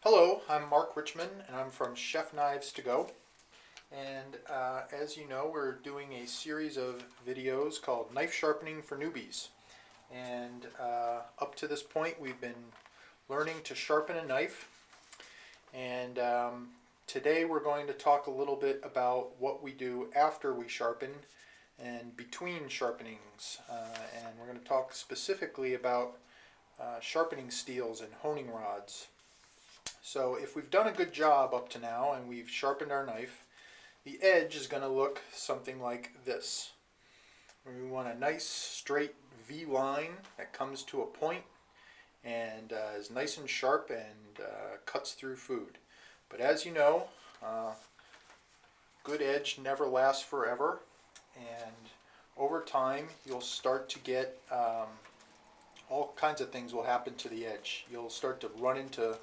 Hello, I'm Mark Richmond and I'm from Chef Knives To Go. And as you know, we're doing a series of videos called Knife Sharpening for Newbies. And up to this point, we've been learning to sharpen a knife. And today we're going to talk a little bit about what we do after we sharpen and between sharpenings. And we're going to talk specifically about sharpening steels and honing rods. So if we've done a good job up to now and we've sharpened our knife, the edge is going to look something like this. We want a nice straight V line that comes to a point and is nice and sharp and cuts through food. But as you know, good edge never lasts forever, and over time you'll start to get all kinds of things will happen to the edge. You'll start to run into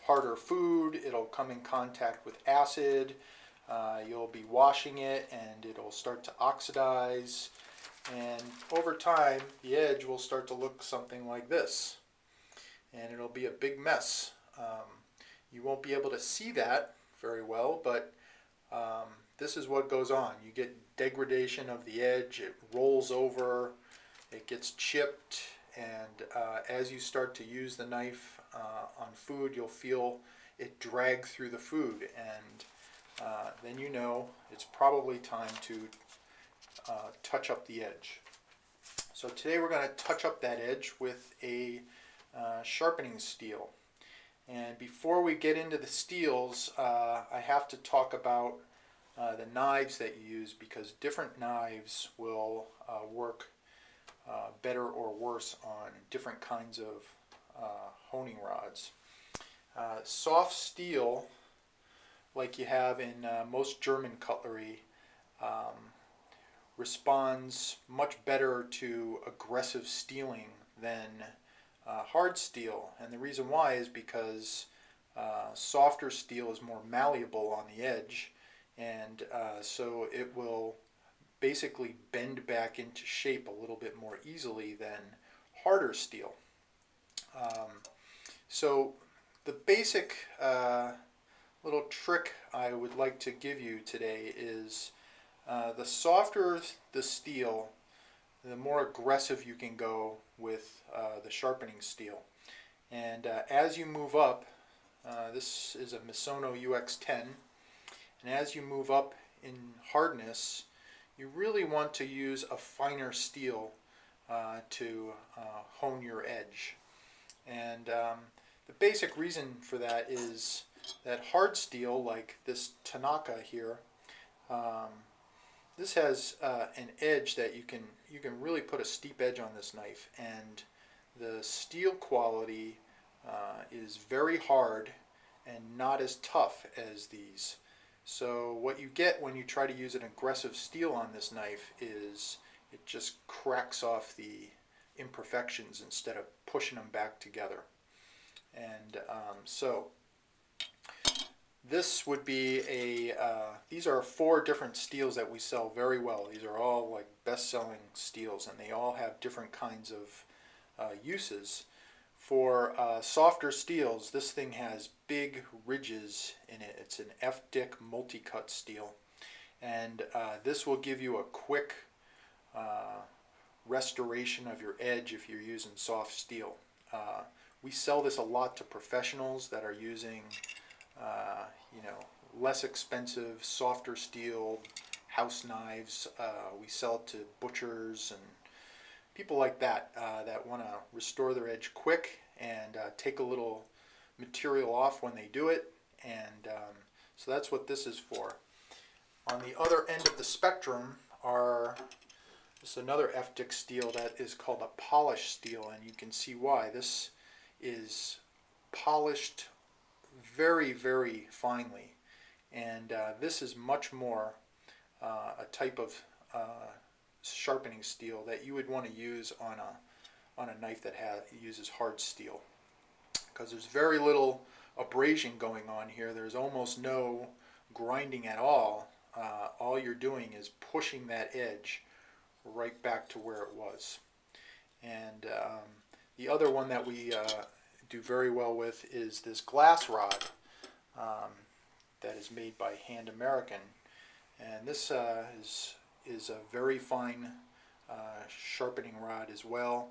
harder food, it'll come in contact with acid, you'll be washing it and it'll start to oxidize, and over time the edge will start to look something like this, and it'll be a big mess. You won't be able to see that very well, but this is what goes on. You get degradation of the edge, it rolls over, it gets chipped, and as you start to use the knife on food, you'll feel it drag through the food, and then you know it's probably time to touch up the edge. So today we're going to touch up that edge with a sharpening steel. And before we get into the steels, I have to talk about the knives that you use, because different knives will work better or worse on different kinds of honing rods. Soft steel, like you have in most German cutlery, responds much better to aggressive steeling than hard steel, and the reason why is because softer steel is more malleable on the edge, and so it will basically bend back into shape a little bit more easily than harder steel. So the basic little trick I would like to give you today is the softer the steel, the more aggressive you can go with the sharpening steel. And as you move up, this is a Misono UX10, and as you move up in hardness, you really want to use a finer steel to hone your edge. And the basic reason for that is that hard steel, like this Tanaka here, this has an edge that you can really put a steep edge on this knife, and the steel quality is very hard and not as tough as these. So what you get when you try to use an aggressive steel on this knife is it just cracks off the imperfections instead of pushing them back together. And so this would be these are 4 different steels that we sell very well. These are all like best-selling steels, and they all have different kinds of uses. For softer steels, this thing has big ridges in it. It's an F-Dick multi-cut steel, and this will give you a quick restoration of your edge if you're using soft steel. We sell this a lot to professionals that are using less expensive, softer steel house knives. We sell it to butchers and people like that that want to restore their edge quick and take a little material off when they do it, and so that's what this is for. On the other end of the spectrum are this is another F-Dick steel that is called a polished steel, and you can see why. This is polished very, very finely, and this is much more a type of sharpening steel that you would want to use on a knife that uses hard steel, because there's very little abrasion going on here. There's almost no grinding at all. All you're doing is pushing that edge right back to where it was. And the other one that we do very well with is this glass rod that is made by Hand American, and this is a very fine sharpening rod as well.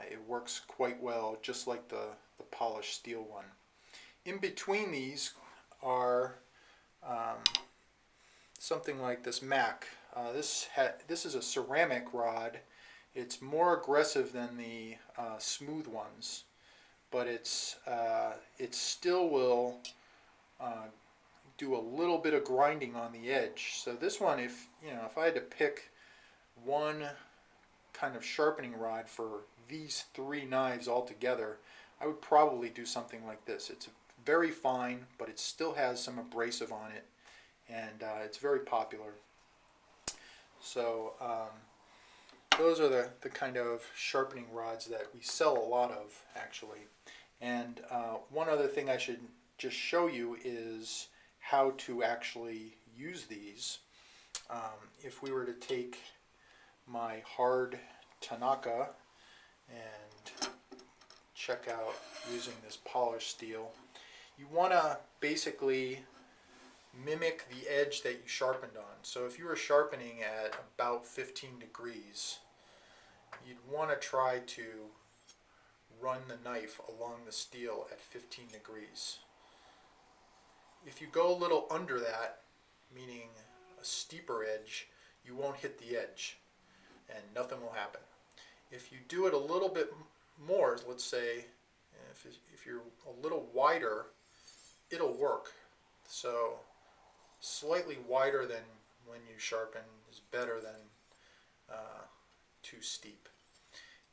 It works quite well, just like the polished steel one. In between these are something like this Mac. This is a ceramic rod. It's more aggressive than the smooth ones, but it still will do a little bit of grinding on the edge. So this one, if I had to pick one kind of sharpening rod for these three knives all together, I would probably do something like this. It's very fine, but it still has some abrasive on it, and it's very popular. So those are the kind of sharpening rods that we sell a lot of, actually. And one other thing I should just show you is how to actually use these. If we were to take my hard Tanaka and check out using this polished steel, you want to basically mimic the edge that you sharpened on. So if you were sharpening at about 15 degrees, you'd want to try to run the knife along the steel at 15 degrees. If you go a little under that, meaning a steeper edge, you won't hit the edge and nothing will happen. If you do it a little bit more, let's say if you're a little wider, it'll work. So slightly wider than when you sharpen is better than too steep.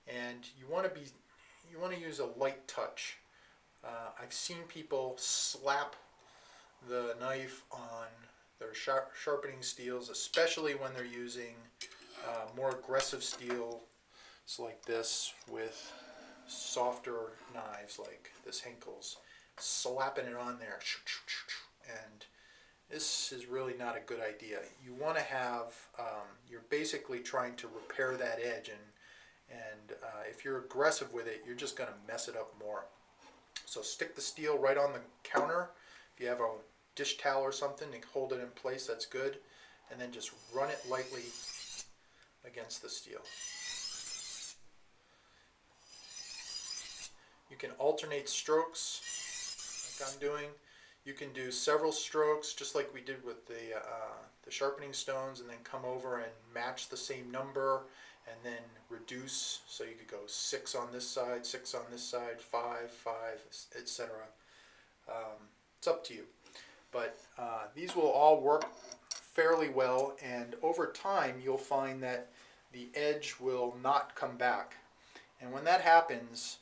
And you want to use a light touch. I've seen people slap the knife on their sharpening steels, especially when they're using more aggressive steels like this with softer knives like this Henkel's, slapping it on there, and this is really not a good idea. You want to have, you're basically trying to repair that edge, and if you're aggressive with it, you're just going to mess it up more. So stick the steel right on the counter. If you have a dish towel or something to hold it in place, that's good. And then just run it lightly against the steel. You can alternate strokes like I'm doing. You can do several strokes just like we did with the sharpening stones, and then come over and match the same number and then reduce. So you could go 6 on this side, 6 on this side, 5, 5, etc. It's up to you. But these will all work fairly well, and over time you'll find that the edge will not come back. And when that happens,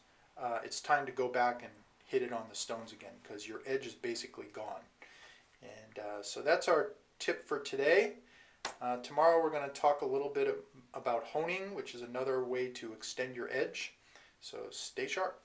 it's time to go back and hit it on the stones again, because your edge is basically gone. And so that's our tip for today. Tomorrow we're going to talk a little bit about honing, which is another way to extend your edge. So stay sharp.